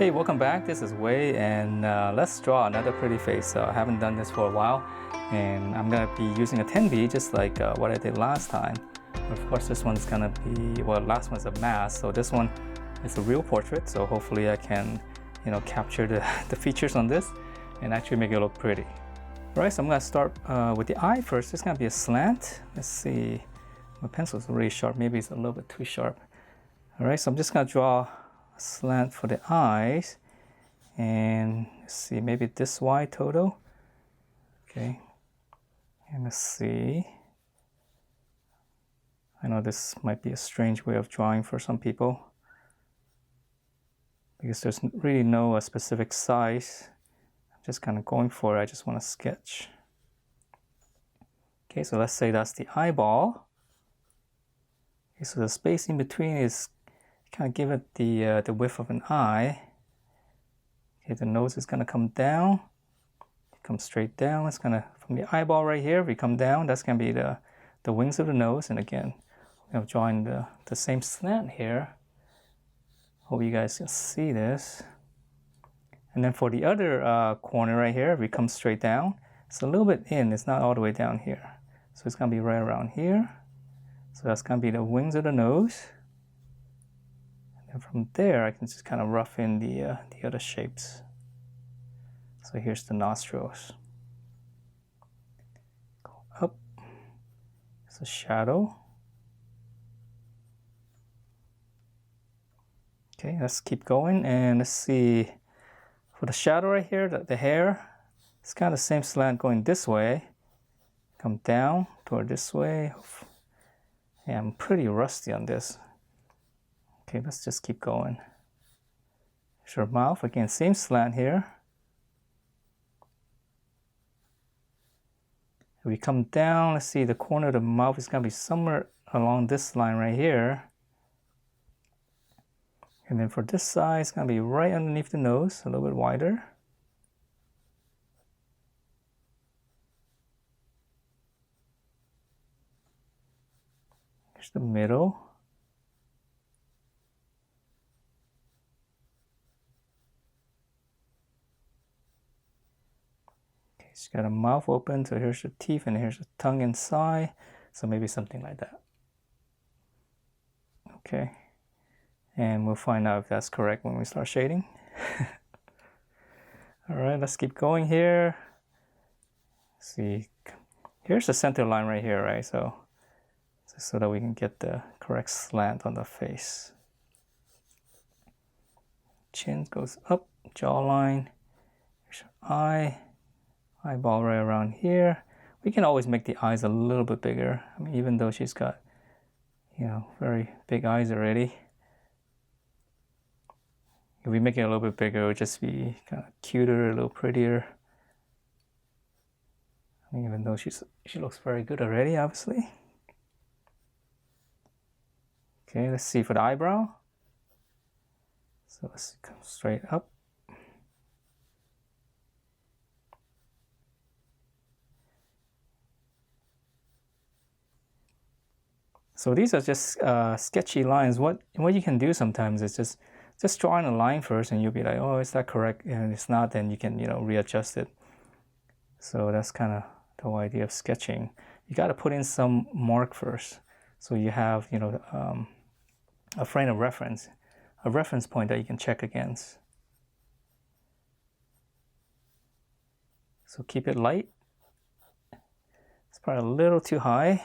Hey, welcome back. This is Wei, and let's draw another pretty face. I haven't done this for a while, and I'm gonna be using a 10B just like what I did last time. Of course, this one's gonna be, well, last one's a mask, so this one is a real portrait. So hopefully I can, capture the features on this and actually make it look pretty. All right, so I'm gonna start with the eye first. It's gonna be a slant. Let's see, my pencil's really sharp. Maybe it's a little bit too sharp. All right, so I'm just gonna draw slant for the eyes, and let's see, maybe this wide total. Okay, and let's see, I know this might be a strange way of drawing for some people because there's really no specific size. I'm just kind of going for it. I just want to sketch. Okay, so let's say that's the eyeball. Okay, so the space in between is kind of give it the width of an eye. Okay, the nose is gonna come down, come straight down. It's gonna, from the eyeball right here, if we come down, that's gonna be the wings of the nose. And again, I'm drawing the same slant here. Hope you guys can see this. And then for the other corner right here, if we come straight down, it's a little bit in, it's not all the way down here. So it's gonna be right around here. So that's gonna be the wings of the nose. And from there, I can just kind of rough in the other shapes. So here's the nostrils. Go up. It's a shadow. Okay, let's keep going, and let's see. For the shadow right here, the hair, it's kind of the same slant going this way. Come down toward this way. Yeah, I'm pretty rusty on this. Okay, let's just keep going. Here's your mouth. Again, same slant here. If we come down, let's see, the corner of the mouth is going to be somewhere along this line right here. And then for this side, it's going to be right underneath the nose, a little bit wider. Here's the middle. She's got a mouth open, so here's the teeth and here's the tongue inside. So maybe something like that. Okay. And we'll find out if that's correct when we start shading. All right, let's keep going here. Let's see, here's the center line right here, right? So that we can get the correct slant on the face. Chin goes up, jawline. Here's your eye. Eyeball right around here. We can always make the eyes a little bit bigger. I mean, even though she's got, very big eyes already. If we make it a little bit bigger, it would just be kind of cuter, a little prettier. I mean, even though she looks very good already, obviously. Okay, let's see for the eyebrow. So let's come straight up. So these are just sketchy lines. What you can do sometimes is just drawing a line first, and you'll be like, oh, is that correct? And if it's not, then you can readjust it. So that's kind of the whole idea of sketching. You got to put in some mark first, so you have a frame of reference, a reference point that you can check against. So keep it light. It's probably a little too high.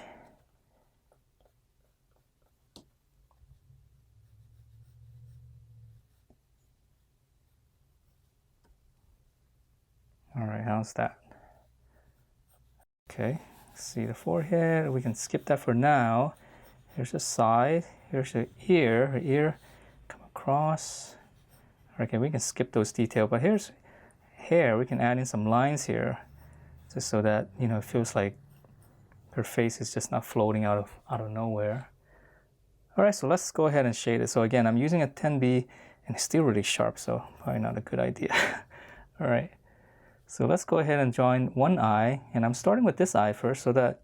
All right, how's that? Okay, see the forehead. We can skip that for now. Here's the side. Here's the ear. Her ear come across. Okay, we can skip those details. But here's hair. We can add in some lines here, just so that it feels like her face is just not floating out of nowhere. All right, so let's go ahead and shade it. So again, I'm using a 10B, and it's still really sharp, so probably not a good idea. All right. So let's go ahead and join one eye, and I'm starting with this eye first, so that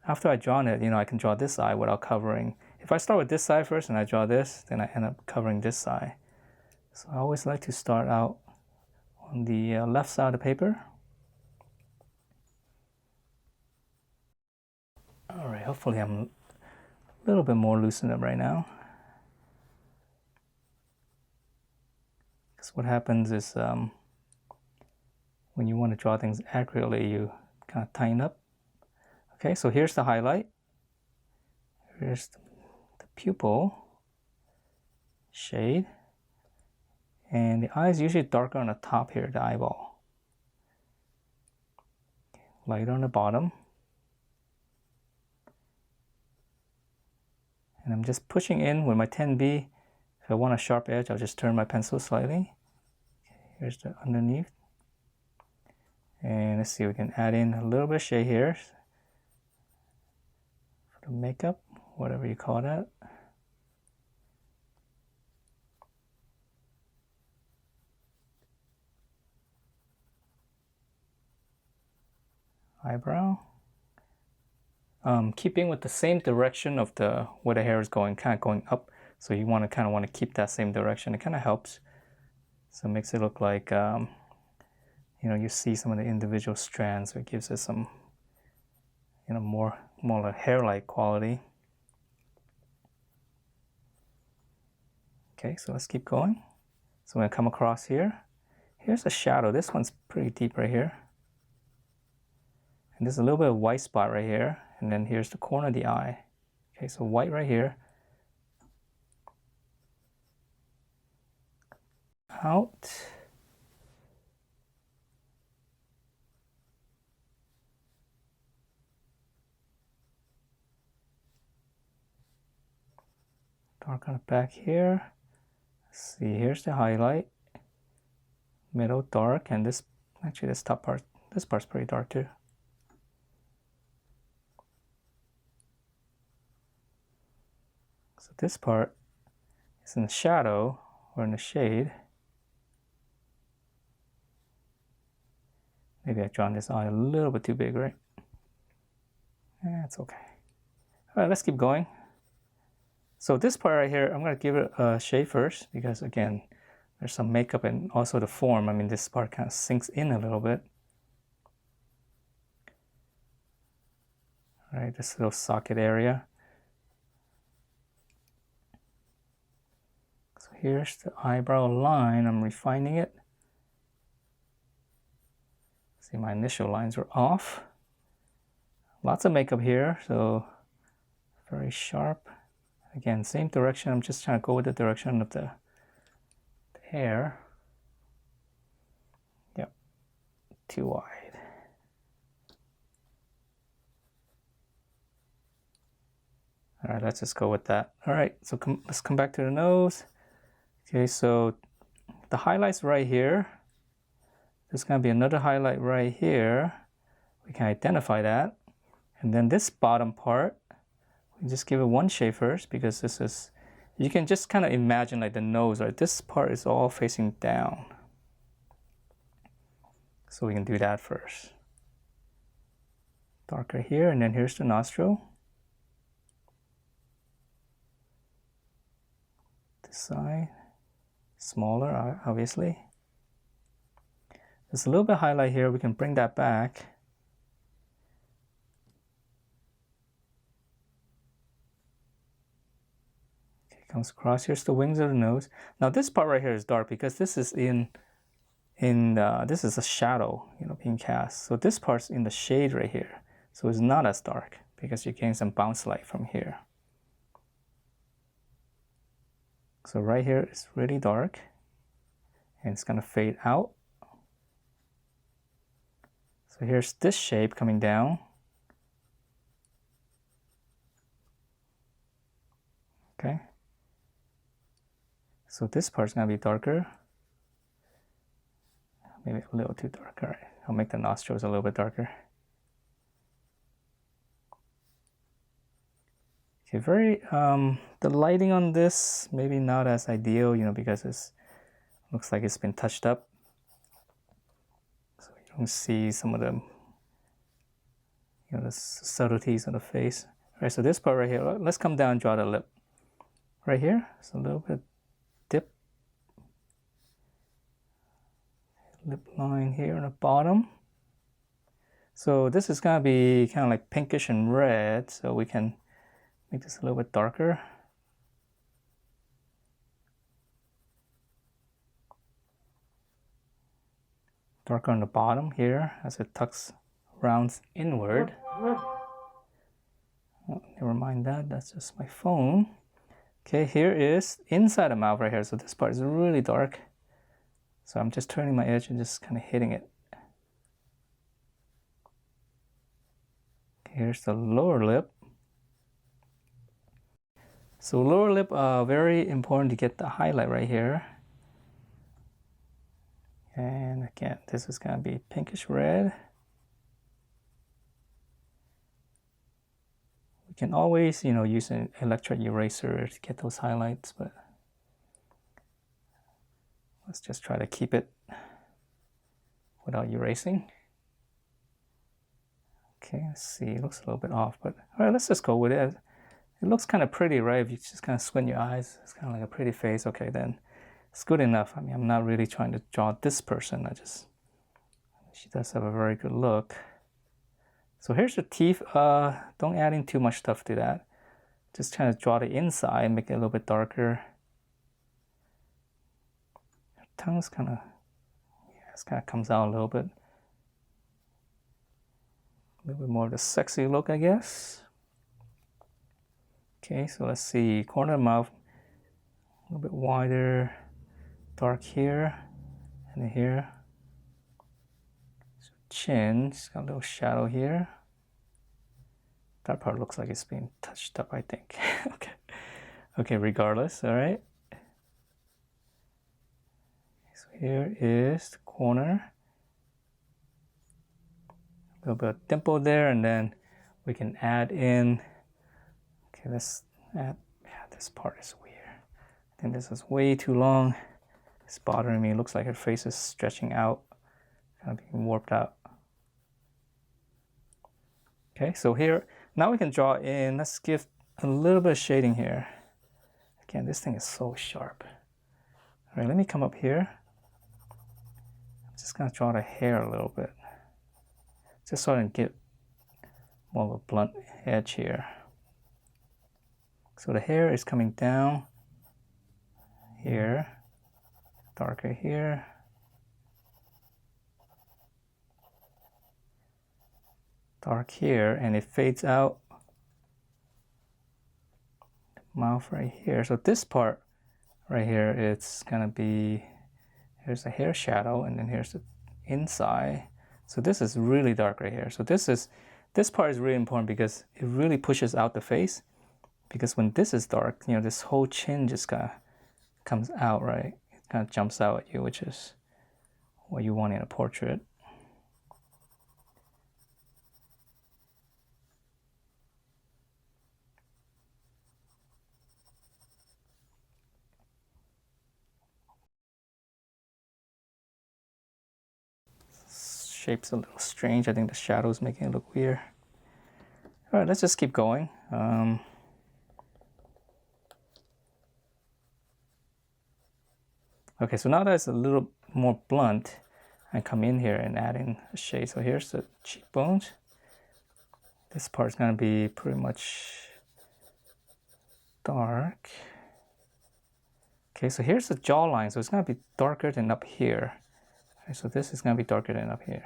after I draw it, I can draw this eye without covering. If I start with this side first and I draw this, then I end up covering this eye. So I always like to start out on the left side of the paper. All right, hopefully I'm a little bit more loosened up right now. Because what happens is when you want to draw things accurately, you kind of tighten up. Okay, so here's the highlight. Here's the pupil shade. And the eye is usually darker on the top here, the eyeball. Lighter on the bottom. And I'm just pushing in with my 10B. If I want a sharp edge, I'll just turn my pencil slightly. Okay, here's the underneath. And let's see, we can add in a little bit of shade here for the makeup, whatever you call that. Eyebrow. Keeping with the same direction of where the hair is going, kind of going up. So you want to keep that same direction. It kind of helps. So it makes it look like, you see some of the individual strands. So it gives it some, more like hair-like quality. Okay, so let's keep going. So I'm going to come across here. Here's a shadow. This one's pretty deep right here. And there's a little bit of white spot right here. And then here's the corner of the eye. Okay, so white right here. Out. Dark on the back here. Let's see, here's the highlight. Middle dark, and this top part, this part's pretty dark too. So this part is in the shadow or in the shade. Maybe I've drawn this eye a little bit too big, right? It's okay. All right, let's keep going. So this part right here, I'm going to give it a shade first because, again, there's some makeup and also the form. I mean, this part kind of sinks in a little bit. All right, this little socket area. So here's the eyebrow line. I'm refining it. See, my initial lines were off. Lots of makeup here, so very sharp. Again, same direction. I'm just trying to go with the direction of the hair. Yep, too wide. All right, let's just go with that. All right, so let's come back to the nose. Okay, so the highlight's right here. There's going to be another highlight right here. We can identify that. And then this bottom part, we just give it one shade first because this is, you can just kind of imagine like the nose, right? This part is all facing down. So we can do that first. Darker here, and then here's the nostril. This side, smaller, obviously. There's a little bit of highlight here. We can bring that back. Okay, comes across. Here's the wings of the nose. Now this part right here is dark because this is this is a shadow, being cast. So this part's in the shade right here. So it's not as dark because you're getting some bounce light from here. So right here is really dark and it's gonna fade out. So here's this shape coming down. Okay. So this part's gonna be darker. Maybe a little too dark. All right, I'll make the nostrils a little bit darker. Okay, the lighting on this, maybe not as ideal, because it looks like it's been touched up. So you don't see some of the, the subtleties of the face. All right, so this part right here, let's come down and draw the lip. Right here, it's a little bit dip. lip line here on the bottom. So this is gonna be kind of like pinkish and red, so we can make this a little bit darker. Darker on the bottom here as it tucks rounds inward. Oh, never mind that, that's just my phone. Okay, here is inside the mouth right here. So this part is really dark. So I'm just turning my edge and just kind of hitting it. Okay, here's the lower lip. So lower lip, very important to get the highlight right here. And again, this is gonna be pinkish red. We can always, use an electric eraser to get those highlights, but let's just try to keep it without erasing. Okay, let's see, it looks a little bit off, but all right, let's just go with it. It looks kind of pretty, right? If you just kind of squint your eyes, it's kind of like a pretty face. Okay, then it's good enough. I mean, I'm not really trying to draw this person. She does have a very good look. So here's the teeth. Don't add in too much stuff to that. Just trying to draw the inside, make it a little bit darker. Her tongue's kind of, it kind of comes out a little bit. A little bit more of the sexy look, I guess. Okay, so let's see, corner of the mouth, a little bit wider, dark here, and then here. So chin, it's got a little shadow here. That part looks like it's being touched up, I think. Okay, regardless, all right. So here is the corner. A little bit of dimple there, and then we can add in. Okay, let's add, this part is weird. I think this is way too long. It's bothering me. It looks like her face is stretching out, kind of being warped out. Okay, so here, now we can draw in, let's give a little bit of shading here. Again, this thing is so sharp. All right, let me come up here. I'm just gonna draw the hair a little bit, just so I can get more of a blunt edge here. So the hair is coming down here, darker here. Dark here, and it fades out. Mouth right here. So this part right here, it's gonna be, here's the hair shadow, and then here's the inside. So this is really dark right here. So this part is really important because it really pushes out the face. Because when this is dark, this whole chin just kind of comes out, right? It kind of jumps out at you, which is what you want in a portrait. Shape's a little strange. I think the shadow's making it look weird. All right, let's just keep going. Okay, so now that it's a little more blunt, I come in here and add in a shade. So here's the cheekbones. This part's gonna be pretty much dark. Okay, so here's the jawline. So it's gonna be darker than up here. Okay, so this is gonna be darker than up here.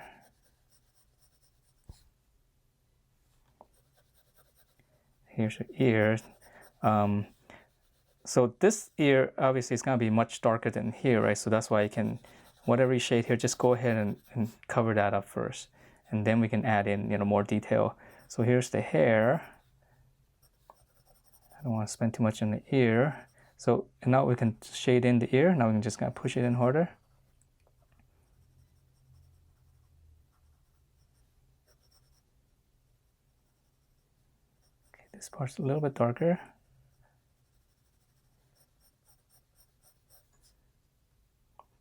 Here's your ear. So this ear obviously is gonna be much darker than here, right? So that's why you can, whatever you shade here, just go ahead and cover that up first. And then we can add in, more detail. So here's the hair. I don't want to spend too much on the ear. So now we can shade in the ear. Now we can just kind of push it in harder. Okay, this part's a little bit darker.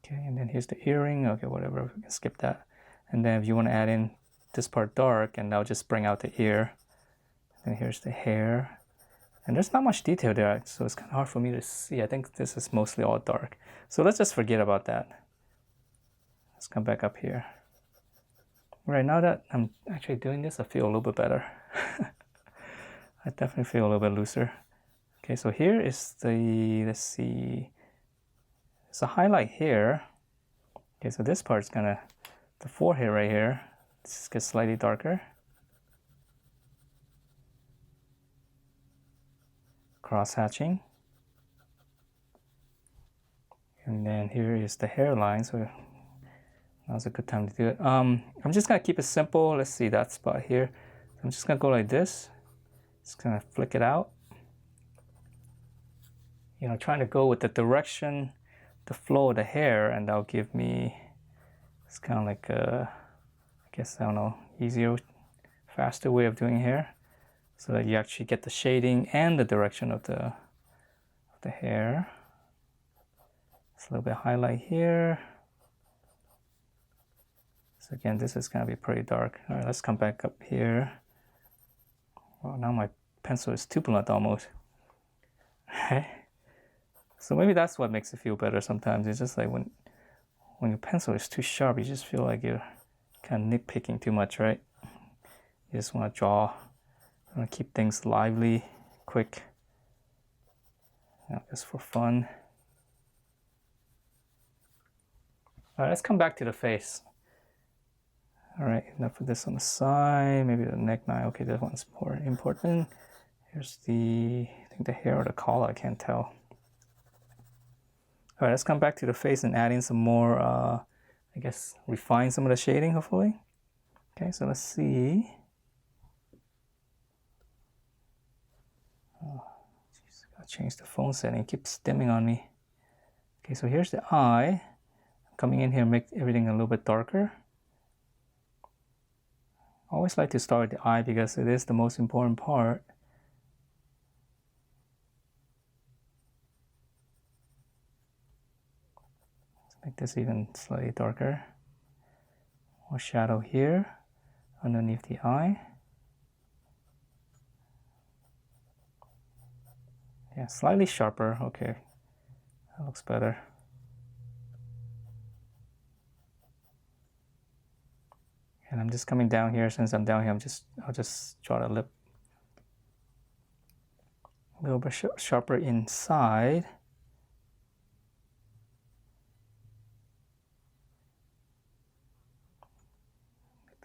Okay, and then here's the earring. Okay, whatever, we can skip that. And then if you want to add in this part dark, and now just bring out the ear. And here's the hair. And there's not much detail there, so it's kind of hard for me to see. I think this is mostly all dark. So let's just forget about that. Let's come back up here. Right, now that I'm actually doing this, I feel a little bit better. I definitely feel a little bit looser. Okay, so here is the, let's see, there's a highlight here. Okay, so this part's gonna, the forehead right here, this gets slightly darker. Cross hatching. And then here is the hairline, so now's a good time to do it. I'm just gonna keep it simple. Let's see that spot here. I'm just gonna go like this. Just gonna flick it out. You know, trying to go with the direction, the flow of the hair, and that'll give me, it's kind of like a, I guess, I don't know, easier, faster way of doing hair, so that you actually get the shading and the direction of the hair. It's a little bit highlight here. So again, this is gonna be pretty dark. All right, let's come back up here. Well, now my pencil is too blunt almost. Okay. So maybe that's what makes it feel better sometimes. It's just like when your pencil is too sharp, you just feel like you're kind of nitpicking too much, right? You just want to draw, you want to keep things lively, quick, you know, just for fun. All right, let's come back to the face. All right, enough of this on the side, maybe the neckline. Okay, that one's more important. Here's the, I think the hair or the collar, I can't tell. All right, let's come back to the face and add in some more, I guess, refine some of the shading, hopefully. Okay, so let's see. Oh, geez, I gotta change the phone setting, it keeps dimming on me. Okay, so here's the eye. I'm coming in here, make everything a little bit darker. I always like to start with the eye because it is the most important part. Make this even slightly darker. More shadow here underneath the eye. Yeah, slightly sharper. Okay, that looks better. And I'm just coming down here. Since I'm down here, I'll just draw the lip a little bit sharper inside.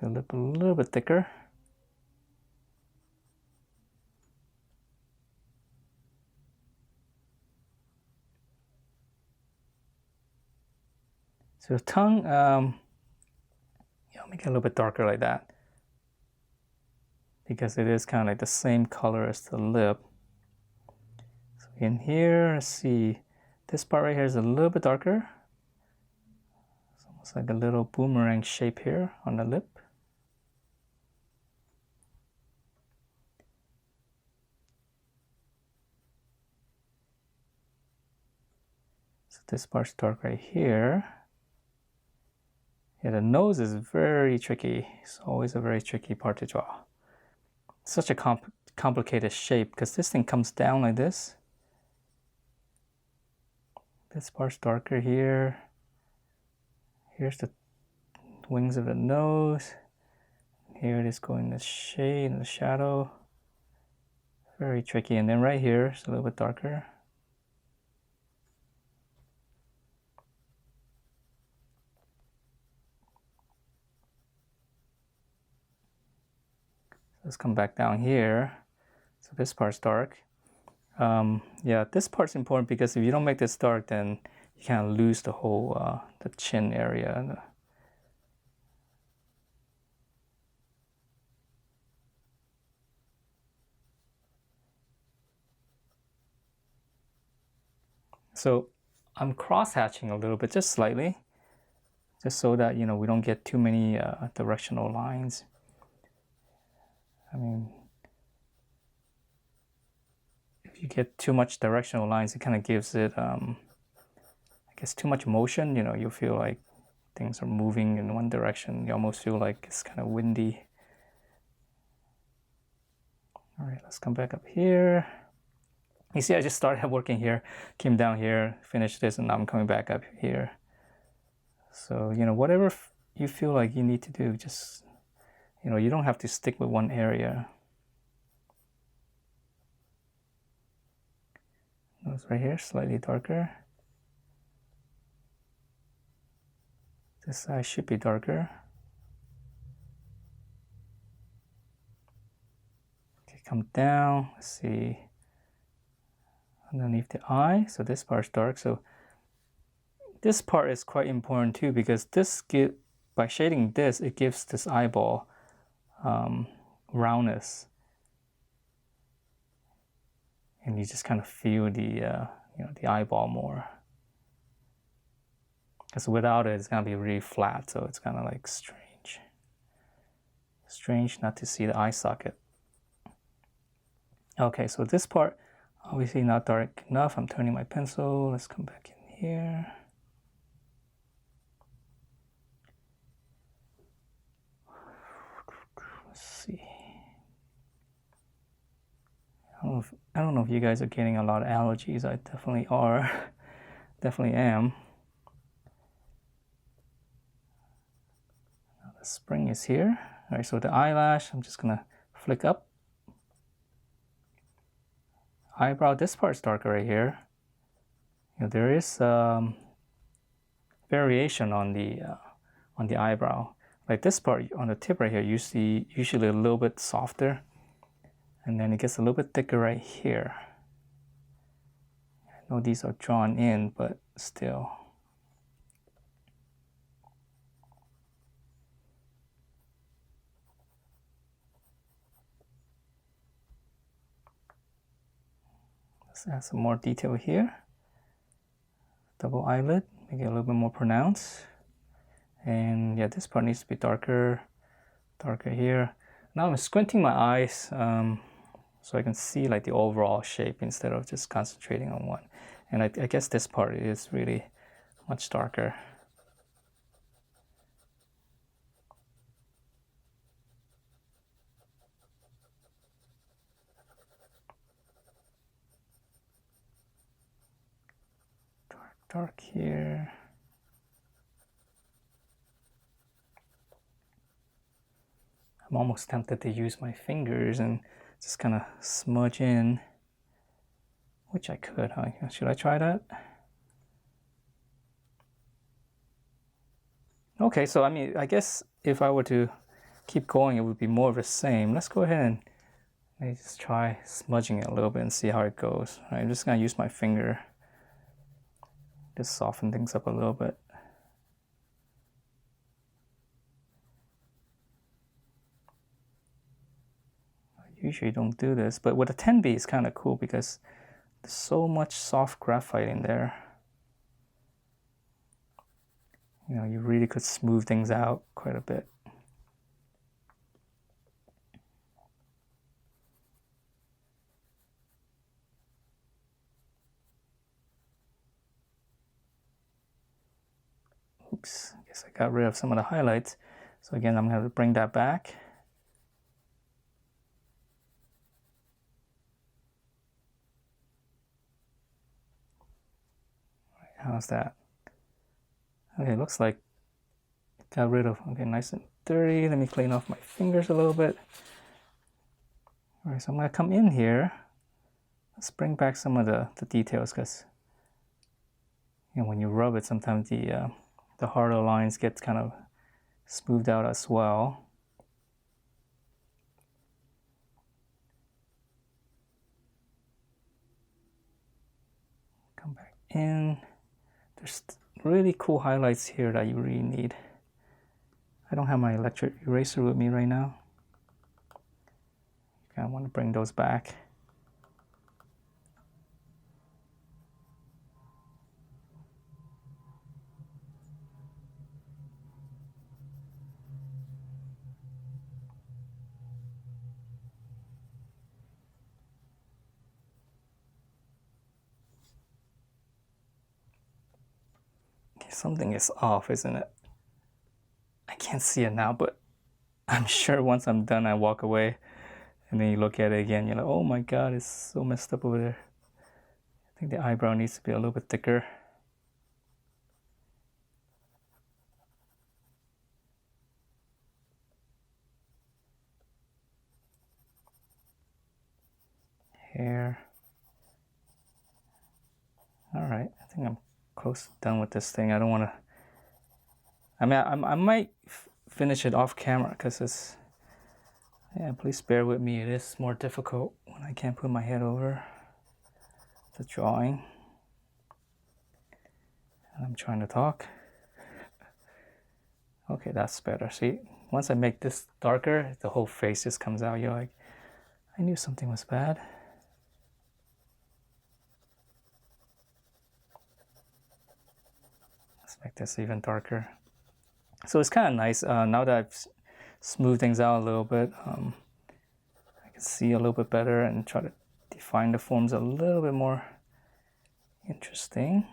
The lip a little bit thicker. So the tongue, yeah, I'll make it a little bit darker like that, because it is kind of like the same color as the lip. So in here, let's see, this part right here is a little bit darker. It's almost like a little boomerang shape here on the lip. This part's dark right here. Yeah, the nose is very tricky. It's always a very tricky part to draw. It's such a complicated shape because this thing comes down like this. This part's darker here. Here's the wings of the nose. Here it is going the shade and the shadow. Very tricky. And then right here it's a little bit darker. Let's come back down here. So this part's dark. Yeah, this part's important because if you don't make this dark, then you kind of lose the whole the chin area. So I'm cross-hatching a little bit, just slightly, just so that, you know, we don't get too many directional lines. I mean, if you get too much directional lines, it kind of gives it, I guess, too much motion. You know, you feel like things are moving in one direction. You almost feel like it's kind of windy. All right, let's come back up here. You see, I just started working here, came down here, finished this, and now I'm coming back up here. So, you know, whatever you feel like you need to do, just, you know, you don't have to stick with one area. Nose right here, slightly darker. This side should be darker. Okay, come down, let's see. Underneath the eye, so this part's dark. So this part is quite important too, because by shading this, it gives this eyeball roundness, and you just kind of feel the you know, the eyeball more. Because without it, it's gonna be really flat, so it's kind of like strange not to see the eye socket. Okay, so this part obviously not dark enough. I'm turning my pencil. Let's come back in here. Let's see. I don't know if you guys are getting a lot of allergies. I definitely are. Definitely am. Now the spring is here. All right, so the eyelash, I'm just gonna flick up. Eyebrow, this part's darker right here. You know, there is variation on the eyebrow. Like this part on the tip right here, you see usually a little bit softer, and then it gets a little bit thicker right here. I know these are drawn in, but still. Let's add some more detail here. Double eyelid, make it a little bit more pronounced. And yeah, this part needs to be darker here. Now I'm squinting my eyes so I can see like the overall shape instead of just concentrating on one. And I guess this part is really much darker. Dark here. I'm almost tempted to use my fingers and just kind of smudge in, which I could, huh? Should I try that? Okay, so I mean, I guess if I were to keep going, it would be more of the same. Let's go ahead and maybe just try smudging it a little bit and see how it goes. All right, I'm just gonna use my finger, just soften things up a little bit. I usually don't do this, but with a 10B it's kind of cool because there's so much soft graphite in there. You know, you really could smooth things out quite a bit. Oops, I guess I got rid of some of the highlights. So again, I'm going to bring that back. All right, how's that? Okay, looks like it got rid of, okay, nice and dirty. Let me clean off my fingers a little bit. All right, so I'm going to come in here. Let's bring back some of the details, because you know, when you rub it, sometimes the harder lines get kind of smoothed out as well. Come back in. There's really cool highlights here that you really need. I don't have my electric eraser with me right now. I want to bring those back. Okay, something is off, isn't it? I can't see it now, but I'm sure once I'm done, I walk away, and then you look at it again, you're like, oh my god, it's so messed up over there. I think the eyebrow needs to be a little bit thicker. hair. All right, I think I'm close done with this thing. I don't want to, I mean, I might finish it off camera because it's, yeah, please bear with me. It is more difficult when I can't put my head over the drawing and I'm trying to talk. Okay, that's better. See, once I make this darker, the whole face just comes out. You're like, I knew something was bad. Let's make this even darker. So it's kind of nice now that I've smoothed things out a little bit. I can see a little bit better and try to define the forms a little bit more interesting.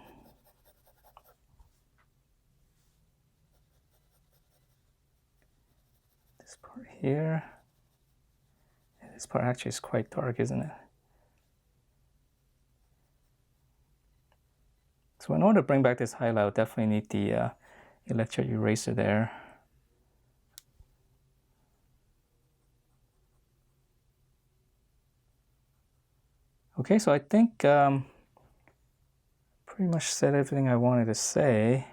This part here. This part actually is quite dark, isn't it? So in order to bring back this highlight, I'll definitely need the electric eraser there. Okay, so I think pretty much said everything I wanted to say.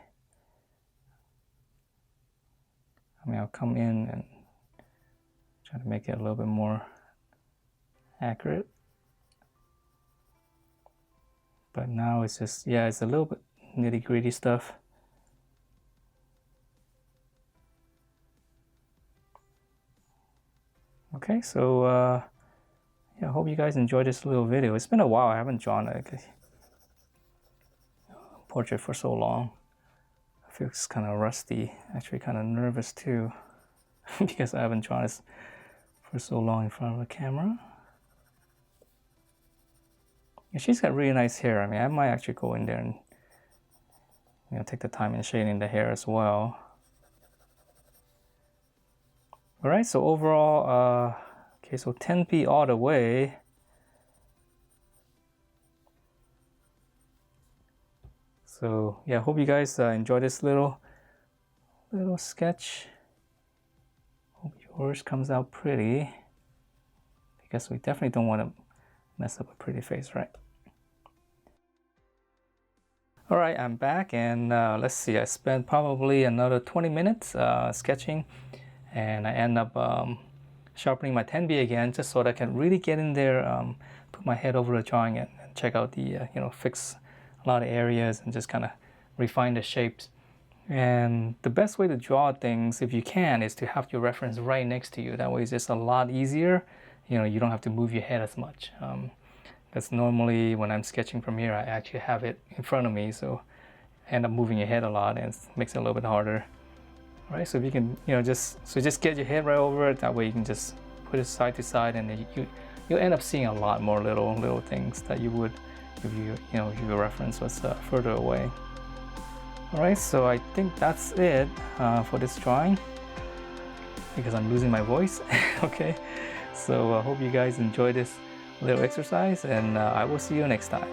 I mean, I'll come in and try to make it a little bit more accurate. But now it's just, yeah, it's a little bit nitty-gritty stuff. Okay, so yeah, I hope you guys enjoyed this little video. It's been a while. I haven't drawn a portrait for so long. I feel it's kind of rusty, actually kind of nervous too, because I haven't drawn this for so long in front of a camera. Yeah, she's got really nice hair. I mean, I might actually go in there and, you know, take the time in shading the hair as well. All right, so overall, okay, so 10p all the way. So yeah, hope you guys enjoy this little sketch. Hope yours comes out pretty, because we definitely don't want to mess up a pretty face, right? All right, I'm back, and let's see, I spent probably another 20 minutes sketching, and I end up sharpening my 10B again, just so that I can really get in there, put my head over the drawing and check out the, you know, fix a lot of areas and just kind of refine the shapes. And the best way to draw things, if you can, is to have your reference right next to you. That way it's just a lot easier. You know, you don't have to move your head as much. That's normally when I'm sketching from here, I actually have it in front of me, so I end up moving your head a lot and it makes it a little bit harder. All right, so if you can, you know, just get your head right over it. That way you can just put it side to side, and you'll end up seeing a lot more little things that you would if your reference was further away. All right, so I think that's it for this drawing, because I'm losing my voice. Okay, so I hope you guys enjoy this little exercise, and I will see you next time.